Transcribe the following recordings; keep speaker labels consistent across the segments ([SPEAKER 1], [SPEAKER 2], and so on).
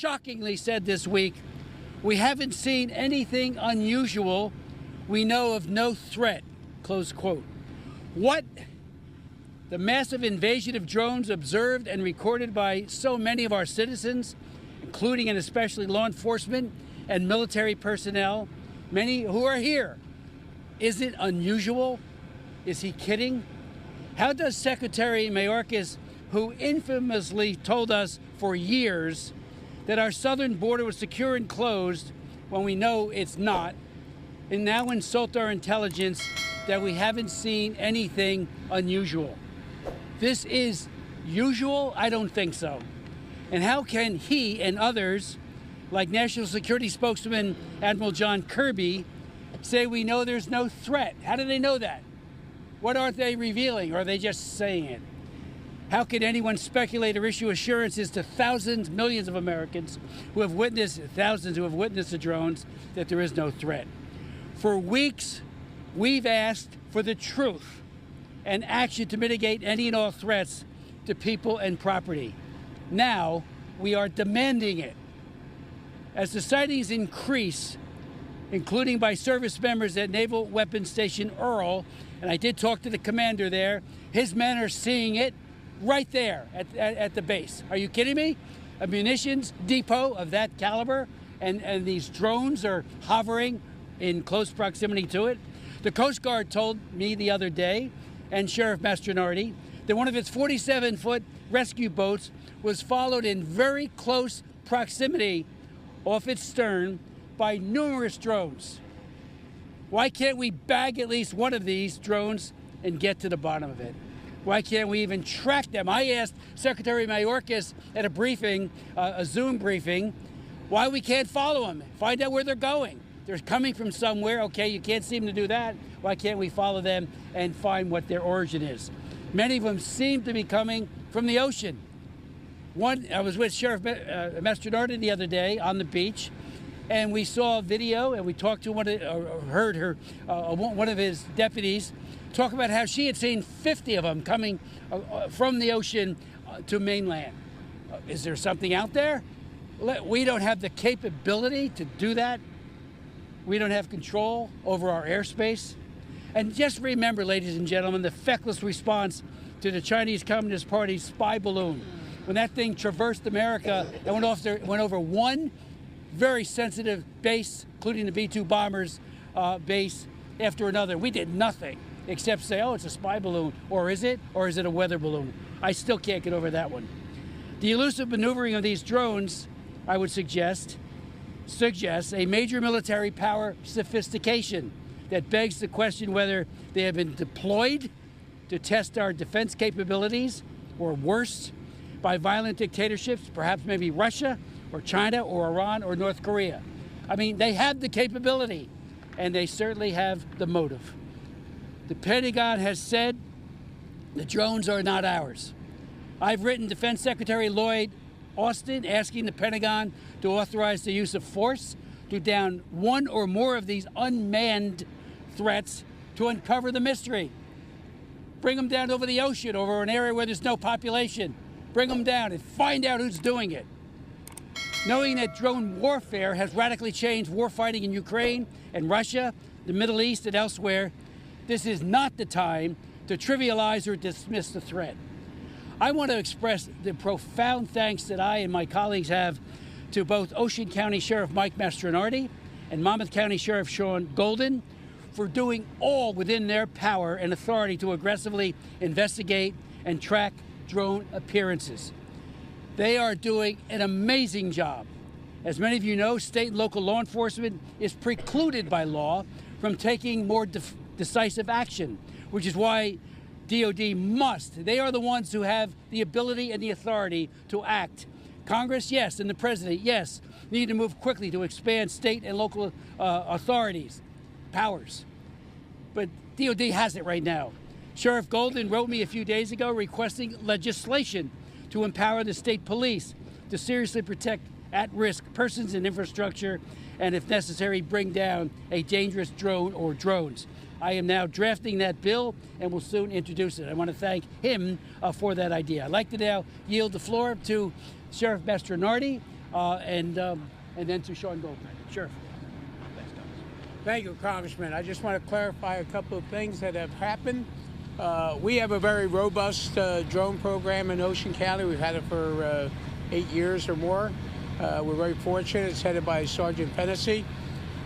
[SPEAKER 1] shockingly said this week, we haven't seen anything unusual. We know of no threat, close quote. What? The massive invasion of drones observed and recorded by so many of our citizens, including and especially law enforcement and military personnel, many who are here. Is it unusual? Is he kidding? How does Secretary Mayorkas, who infamously told us for years that our southern border was secure and closed when we know it's not, and now insult our intelligence that we haven't seen anything unusual? This is usual? I don't think so. And how can he and others, like National Security Spokesman Admiral John Kirby, say we know there's no threat? How do they know that? What aren't they revealing? Or are they just saying it? How can anyone speculate or issue assurances to thousands, millions of Americans who have witnessed, thousands who have witnessed the drones, that there is no threat? For weeks, we've asked for the truth and action to mitigate any and all threats to people and property. Now, we are demanding it. As the sightings increase, including by service members at Naval Weapons Station Earl, and I did talk to the commander there, his men are seeing it right there at the base. Are you kidding me? A munitions depot of that caliber, and these drones are hovering in close proximity to it. The Coast Guard told me the other day, and Sheriff Mastronardi, that one of its 47-foot rescue boats was followed in very close proximity off its stern by numerous drones. Why can't we bag at least one of these drones and get to the bottom of it? Why can't we even track them? I asked Secretary Mayorkas at a briefing, a Zoom briefing, why we can't follow them, find out where they're going. They're coming from somewhere. Okay, you can't seem to do that. Why can't we follow them and find what their origin is? Many of them seem to be coming from the ocean. I was with Sheriff Mastronardi the other day on the beach, and we saw a video, and we talked to one of his deputies talk about how she had seen 50 of them coming from the ocean to mainland. Is there something out there? We don't have the capability to do that. We don't have control over our airspace. And just remember, ladies and gentlemen, the feckless response to the Chinese Communist Party's spy balloon. When that thing traversed America and went over one very sensitive base, including the B-2 bombers base, after another. We did nothing except say, oh, it's a spy balloon. Or is it? Or is it a weather balloon? I still can't get over that one. The elusive maneuvering of these drones, I would suggest a major military power sophistication that begs the question whether they have been deployed to test our defense capabilities, or worse, by violent dictatorships, perhaps maybe Russia or China or Iran or North Korea. I mean, they have the capability, and they certainly have the motive. The Pentagon has said the drones are not ours. I've written Defense Secretary Lloyd Austin asking the Pentagon to authorize the use of force to down one or more of these unmanned threats to uncover the mystery. Bring them down over the ocean, over an area where there's no population. Bring them down and find out who's doing it. Knowing that drone warfare has radically changed warfighting in Ukraine and Russia, the Middle East, and elsewhere, this is not the time to trivialize or dismiss the threat. I want to express the profound thanks that I and my colleagues have to both Ocean County Sheriff Mike Mastronardi and Monmouth County Sheriff Sean Golden for doing all within their power and authority to aggressively investigate and track drone appearances. They are doing an amazing job. As many of you know, state and local law enforcement is precluded by law from taking more decisive action, which is why DOD must. They are the ones who have the ability and the authority to act. Congress, yes, and the President, yes, need to move quickly to expand state and local authorities, powers. But DOD has it right now. Sheriff Golden wrote me a few days ago requesting legislation to empower the state police to seriously protect at-risk persons and infrastructure, and if necessary, bring down a dangerous drone or drones. I am now drafting that bill and will soon introduce it. I want to thank him for that idea. I'd like to now yield the floor to Sheriff Mastronardi and then to Sean Goldman. Sheriff.
[SPEAKER 2] Thank you, Congressman. I just want to clarify a couple of things that have happened. We have a very robust drone program in Ocean County. We've had it for 8 years or more. We're very fortunate. It's headed by Sergeant Fennessy.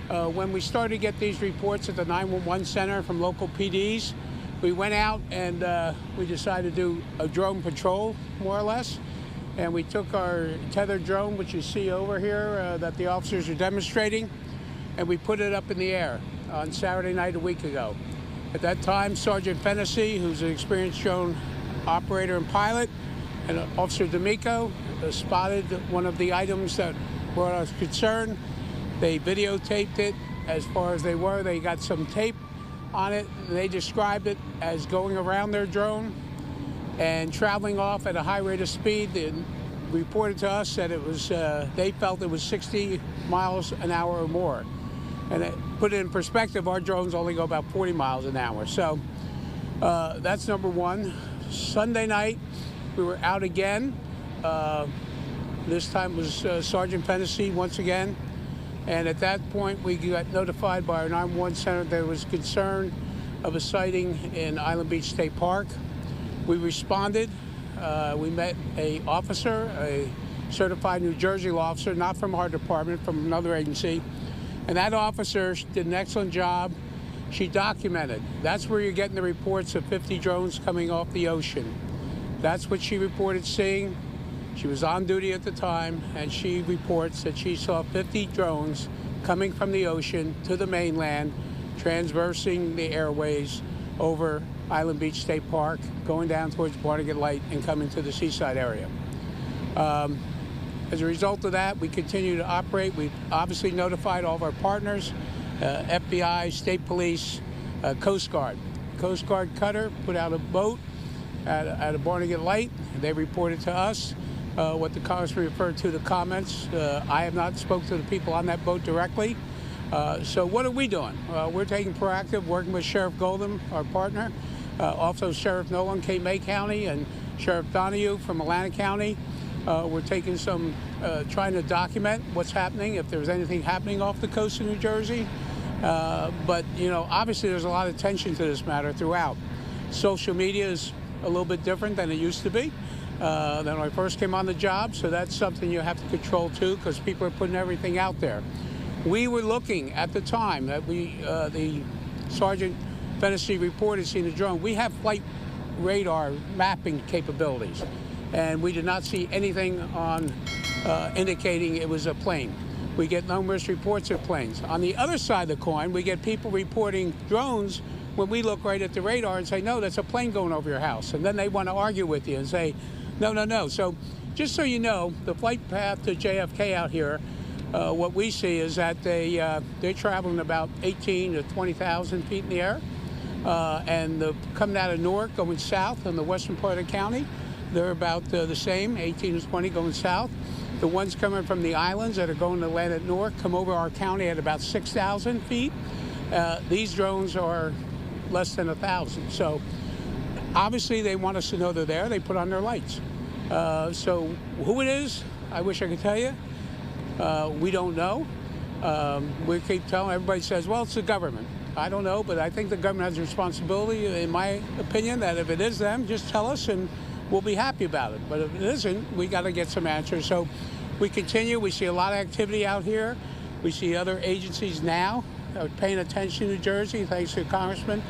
[SPEAKER 2] When we started to get these reports at the 911 center from local PDs, we went out and we decided to do a drone patrol, more or less. And we took our tethered drone, which you see over here, that the officers are demonstrating, and we put it up in the air on Saturday night a week ago. At that time, Sergeant Fennessy, who's an experienced drone operator and pilot, and Officer D'Amico spotted one of the items that brought us concern. They videotaped it as far as they were. They got some tape on it. They described it as going around their drone and traveling off at a high rate of speed. They reported to us that it was, they felt it was 60 miles an hour or more. And to put it in perspective, our drones only go about 40 miles an hour. So that's number one. Sunday night, we were out again. This time was Sergeant Fennessy once again. And at that point, we got notified by our 911 center there was concern of a sighting in Island Beach State Park. We responded. We met an officer, a certified New Jersey law officer, not from our department, from another agency. And that officer did an excellent job. She documented. That's where you're getting the reports of 50 drones coming off the ocean. That's what she reported seeing. She was on duty at the time, and she reports that she saw 50 drones coming from the ocean to the mainland, transversing the airways over Island Beach State Park, going down towards Barnegat Light and coming to the seaside area. As a result of that, we continue to operate. We've obviously notified all of our partners, FBI, State Police, Coast Guard. Coast Guard cutter put out a boat at a Barnegat Light. They reported to us what the Congressman referred to the comments. I have not spoke to the people on that boat directly. So what are we doing? We're taking proactive, working with Sheriff Golden, our partner, also Sheriff Nolan, Cape May County, and Sheriff Donahue from Atlantic County. We're taking some, trying to document what's happening, if there's anything happening off the coast of New Jersey. But, you know, obviously there's a lot of attention to this matter throughout. Social media is a little bit different than it used to be. Than when I first came on the job, so that's something you have to control too, because people are putting everything out there. We were looking at the time that the Sergeant Fennessy reported seeing the drone. We have flight radar mapping capabilities, and we did not see anything on indicating it was a plane. We get numerous reports of planes. On the other side of the coin, we get people reporting drones when we look right at the radar and say, no, that's a plane going over your house. And then they want to argue with you and say, no, no, no. So just so you know, the flight path to JFK out here, what we see is that they're traveling about 18 to 20,000 feet in the air. And coming out of Newark, going south in the western part of the county, they're about the same, 18 to 20 going south. The ones coming from the islands that are going to land at Newark come over our county at about 6,000 feet. These drones are less than 1,000. So obviously they want us to know they're there. They put on their lights. So who it is, I wish I could tell you. We don't know. We keep telling, everybody says, well, it's the government. I don't know, but I think the government has a responsibility, in my opinion, that if it is them, just tell us and we'll be happy about it. But if it isn't, we got to get some answers. So we continue. We see a lot of activity out here. We see other agencies now paying attention to New Jersey, thanks to the Congressman,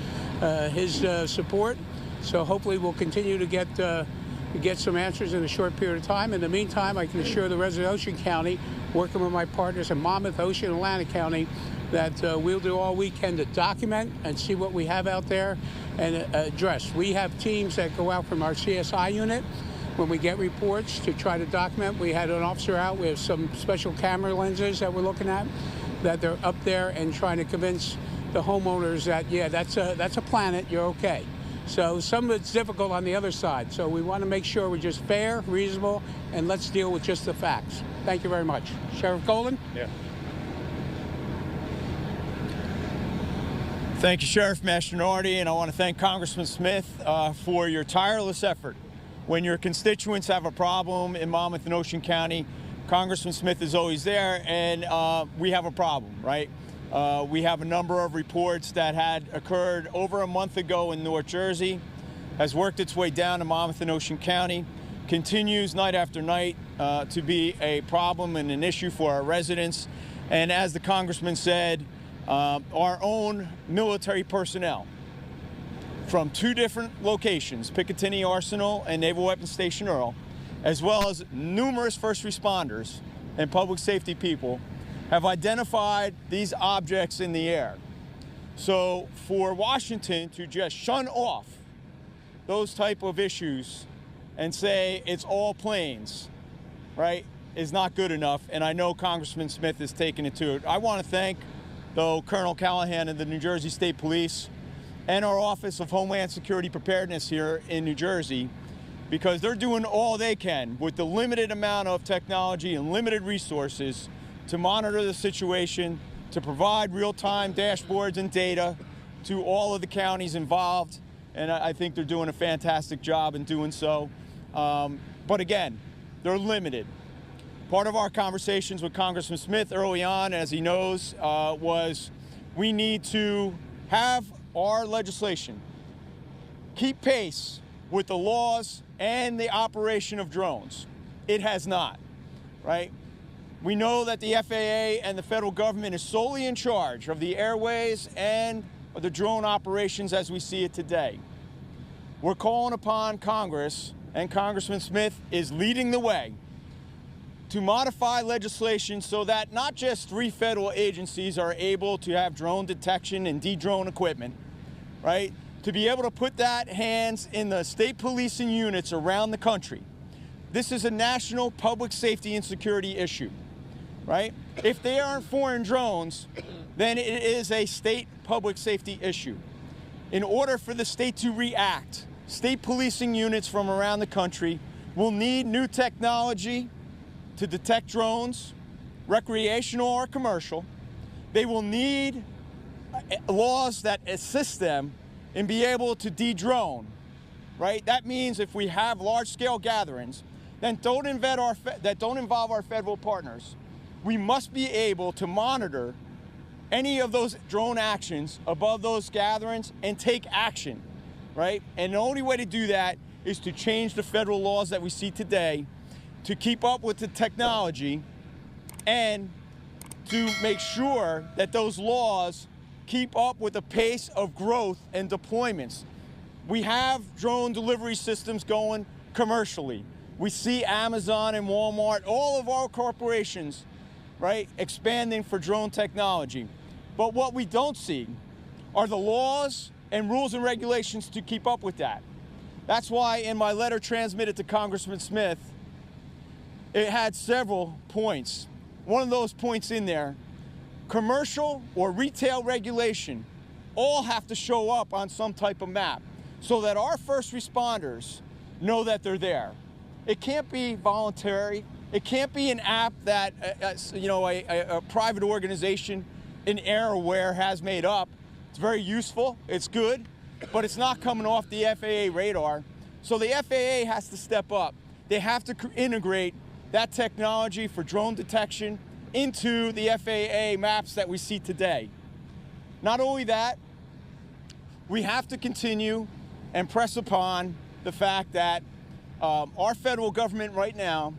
[SPEAKER 2] his support. So hopefully we'll continue to get some answers in a short period of time. In the meantime, I can assure the resident of Ocean County, working with my partners in Monmouth, Ocean, and Atlantic County, that we'll do all we can to document and see what we have out there and address. We have teams that go out from our CSI unit when we get reports to try to document. We had an officer out. We have some special camera lenses that we're looking at, that they're up there and trying to convince the homeowners that, yeah, that's a planet, you're okay. So some of it's difficult on the other side. So we want to make sure we're just fair, reasonable, and let's deal with just the facts. Thank you very much. Sheriff Golden?
[SPEAKER 3] Yeah. Thank you, Sheriff Mastronardi, and I want to thank Congressman Smith for your tireless effort. When your constituents have a problem in Monmouth and Ocean County, Congressman Smith is always there, and we have a problem, right? We have a number of reports that had occurred over a month ago in North Jersey, has worked its way down to Monmouth and Ocean County, continues night after night to be a problem and an issue for our residents. And as the congressman said, our own military personnel from 2 different locations, Picatinny Arsenal and Naval Weapons Station Earl, as well as numerous first responders and public safety people, have identified these objects in the air. So for Washington to just shun off those type of issues and say it's all planes, right, is not good enough. And I know Congressman Smith is taking it to it. I want to thank, though, Colonel Callahan of the New Jersey State Police and our Office of Homeland Security Preparedness here in New Jersey, because they're doing all they can with the limited amount of technology and limited resources to monitor the situation, to provide real-time dashboards and data to all of the counties involved. And I think they're doing a fantastic job in doing so. But again, they're limited. Part of our conversations with Congressman Smith early on, as he knows, was we need to have our legislation keep pace with the laws and the operation of drones. It has not, right? We know that the FAA and the federal government is solely in charge of the airways and the drone operations as we see it today. We're calling upon Congress, and Congressman Smith is leading the way, to modify legislation so that not just 3 federal agencies are able to have drone detection and de-drone equipment, right? To be able to put that hands in the state policing units around the country. This is a national public safety and security issue, right? If they aren't foreign drones, then it is a state public safety issue. In order for the state to react, state policing units from around the country will need new technology to detect drones, recreational or commercial. They will need laws that assist them and be able to de-drone, right? That means if we have large-scale gatherings that don't involve our federal partners, we must be able to monitor any of those drone actions above those gatherings and take action, right? And the only way to do that is to change the federal laws that we see today to keep up with the technology and to make sure that those laws keep up with the pace of growth and deployments. We have drone delivery systems going commercially. We see Amazon and Walmart, all of our corporations, right, expanding for drone technology. But what we don't see are the laws and rules and regulations to keep up with that. That's why in my letter transmitted to Congressman Smith, it had several points. One of those points in there, commercial or retail regulation, all have to show up on some type of map so that our first responders know that they're there. It can't be voluntary. It can't be an app that a private organization in AirAware has made up. It's very useful, it's good, but it's not coming off the FAA radar. So the FAA has to step up. They have to integrate that technology for drone detection into the FAA maps that we see today. Not only that, we have to continue and press upon the fact that our federal government right now,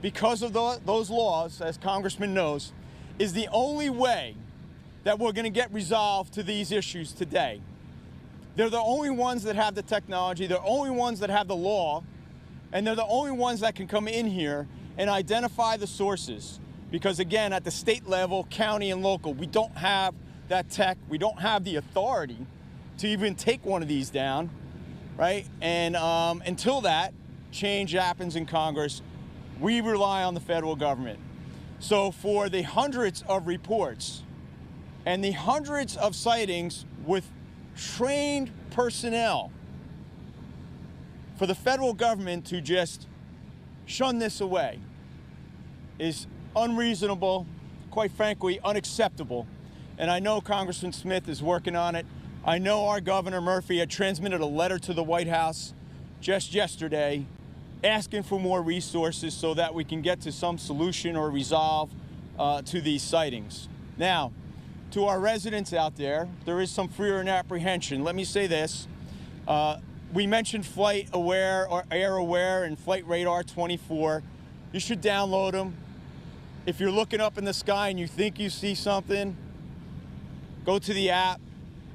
[SPEAKER 3] because of those laws, as Congressman knows, is the only way that we're going to get resolved to these issues today. They're the only ones that have the technology, they're the only ones that have the law, and they're the only ones that can come in here and identify the sources. Because again, at the state level, county and local, we don't have that tech, we don't have the authority to even take one of these down, right? And until that change happens in Congress, we rely on the federal government. So for the hundreds of reports and the hundreds of sightings with trained personnel, for the federal government to just shun this away is unreasonable, quite frankly, unacceptable. And I know Congressman Smith is working on it. I know our Governor Murphy had transmitted a letter to the White House just yesterday asking for more resources so that we can get to some solution or resolve to these sightings. Now, to our residents out there, there is some fear and apprehension. Let me say this. We mentioned Flight Aware or Air Aware and Flight Radar 24. You should download them. If you're looking up in the sky and you think you see something, go to the app,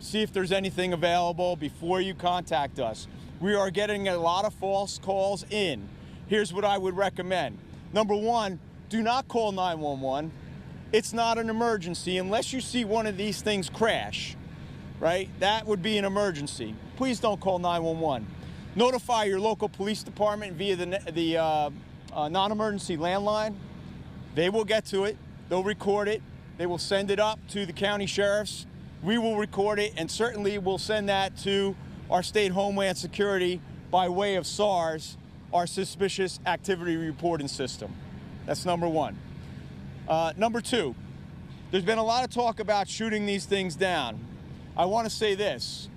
[SPEAKER 3] see if there's anything available before you contact us. We are getting a lot of false calls in. Here's what I would recommend. Number one, do not call 911. It's not an emergency unless you see one of these things crash, right? That would be an emergency. Please don't call 911. Notify your local police department via the non-emergency landline. They will get to it. They'll record it. They will send it up to the county sheriffs. We will record it, and certainly we'll send that to our state Homeland Security by way of SARS, our Suspicious Activity Reporting System. That's number one. Number two, there's been a lot of talk about shooting these things down. I want to say this.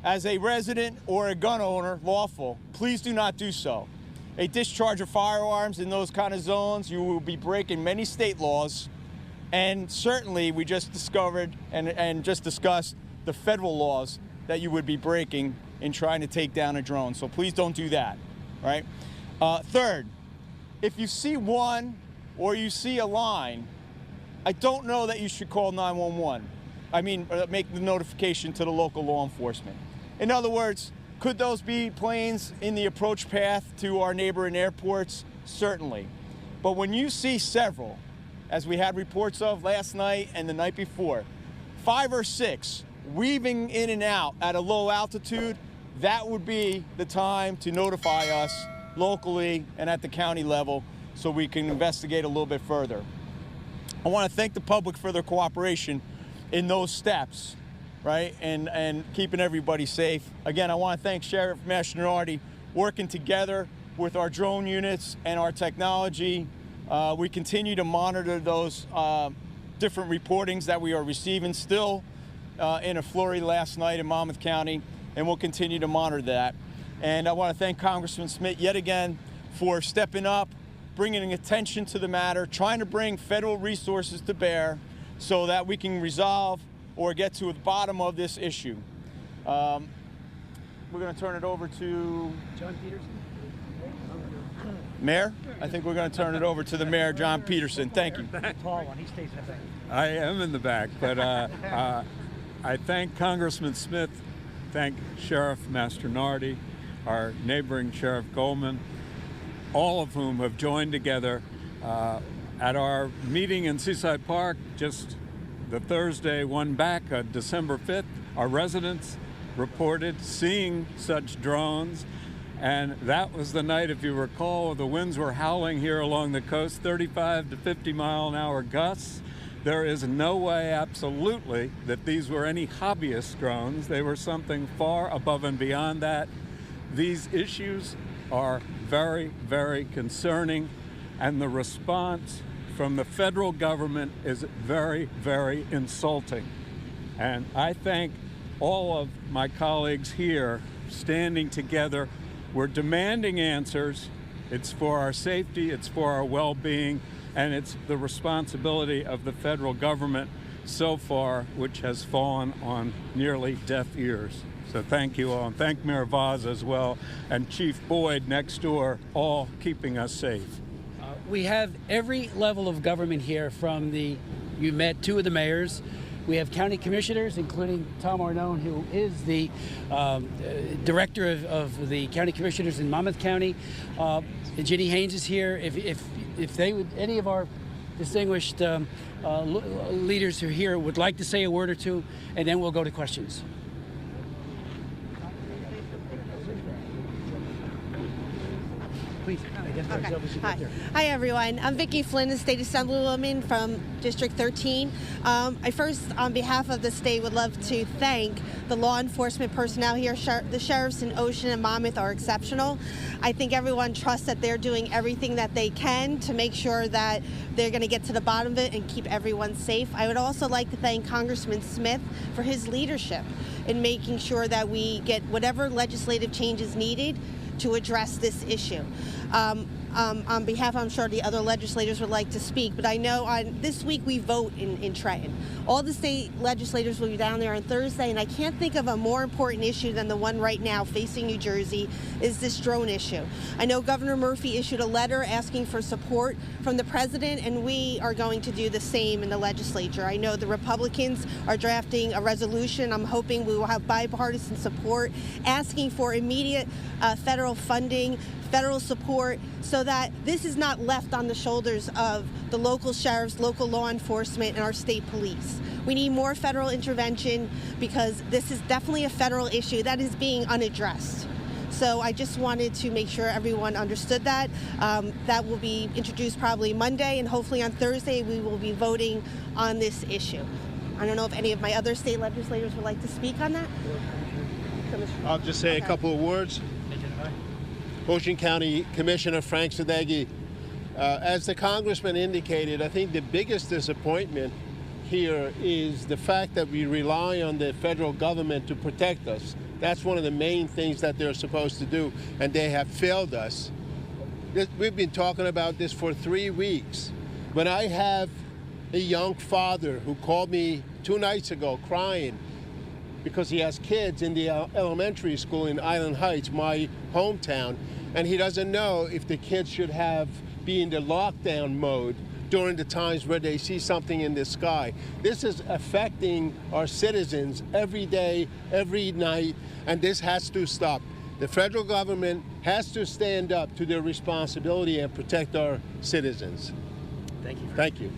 [SPEAKER 3] As a resident or a gun owner, lawful, please do not do so. A discharge of firearms in those kind of zones, you will be breaking many state laws. And certainly we just discovered and just discussed the federal laws that you would be breaking in trying to take down a drone. So please don't do that, right? Third, if you see one or you see a line, I don't know that you should call 911. I mean, make the notification to the local law enforcement. In other words, could those be planes in the approach path to our neighboring airports? Certainly. But when you see several, as we had reports of last night and the night before, 5 or 6 weaving in and out at a low altitude, that would be the time to notify us locally and at the county level so we can investigate a little bit further. I want to thank the public for their cooperation in those steps, right, and keeping everybody safe. Again, I want to thank Sheriff Mastronardi working together with our drone units and our technology. We continue to monitor those different reportings that we are receiving still in a flurry last night in Monmouth County, and we'll continue to monitor that. And I want to thank Congressman Smith yet again for stepping up, bringing attention to the matter, trying to bring federal resources to bear so that we can resolve or get to the bottom of this issue. We're going to turn it over to
[SPEAKER 1] John Peterson.
[SPEAKER 3] Mayor. I think we're going to turn it over to the Mayor, John Peterson. Thank you.
[SPEAKER 1] Tall one, he stays in the back.
[SPEAKER 4] I am in the back, but I thank Congressman Smith, thank Sheriff Mastronardi, our neighboring Sheriff Goldman, all of whom have joined together at our meeting in Seaside Park just the Thursday one back, December 5th. Our residents reported seeing such drones, and that was the night, if you recall, the winds were howling here along the coast, 35 to 50 mile an hour gusts. There is no way, absolutely, that these were any hobbyist drones. They were something far above and beyond that. These issues are very, very concerning, and the response from the federal government is very, very insulting. And I thank all of my colleagues here standing together. We're demanding answers. It's for our safety, it's for our well-being, and it's the responsibility of the federal government so far, which has fallen on nearly deaf ears. So thank you all, and thank Mayor Vaz as well, and Chief Boyd next door, all keeping us safe.
[SPEAKER 1] We have every level of government here from you met 2 of the mayors. We have county commissioners, including Tom Arnone, who is the director of the county commissioners in Monmouth County. Ginny Haynes is here. If they would, any of our distinguished leaders who are here would like to say a word or two, and then we'll go to questions. Please, identify yourself as you get there.
[SPEAKER 5] Hi, everyone. I'm Vicki Flynn, the State Assemblywoman from District 13. I first, on behalf of the state, would love to thank the law enforcement personnel here. The sheriffs in Ocean and Monmouth are exceptional. I think everyone trusts that they're doing everything that they can to make sure that they're going to get to the bottom of it and keep everyone safe. I would also like to thank Congressman Smith for his leadership in making sure that we get whatever legislative changes needed to address this issue. On behalf, I'm sure the other legislators would like to speak, but I know this week we vote in Trenton. All the state legislators will be down there on Thursday, and I can't think of a more important issue than the one right now facing New Jersey is this drone issue. I know Governor Murphy issued a letter asking for support from the president, and we are going to do the same in the legislature. I know the Republicans are drafting a resolution. I'm hoping we will have bipartisan support asking for immediate federal funding, federal support, so that this is not left on the shoulders of the local sheriffs, local law enforcement, and our state police. We need more federal intervention because this is definitely a federal issue that is being unaddressed. So I just wanted to make sure everyone understood that. That will be introduced probably Monday, and hopefully on Thursday we will be voting on this issue. I don't know if any of my other state legislators would like to speak on that.
[SPEAKER 6] I'll just say a couple of words. Ocean County Commissioner Frank Sadeghi. As the congressman indicated, I think the biggest disappointment here is the fact that we rely on the federal government to protect us. That's one of the main things that they're supposed to do, and they have failed us. We've been talking about this for 3 weeks. When I have a young father who called me 2 nights ago crying because he has kids in the elementary school in Island Heights, my hometown, and he doesn't know if the kids should be in the lockdown mode during the times where they see something in the sky. This is affecting our citizens every day, every night, and this has to stop. The federal government has to stand up to their responsibility and protect our citizens.
[SPEAKER 1] Thank you.
[SPEAKER 6] Thank you.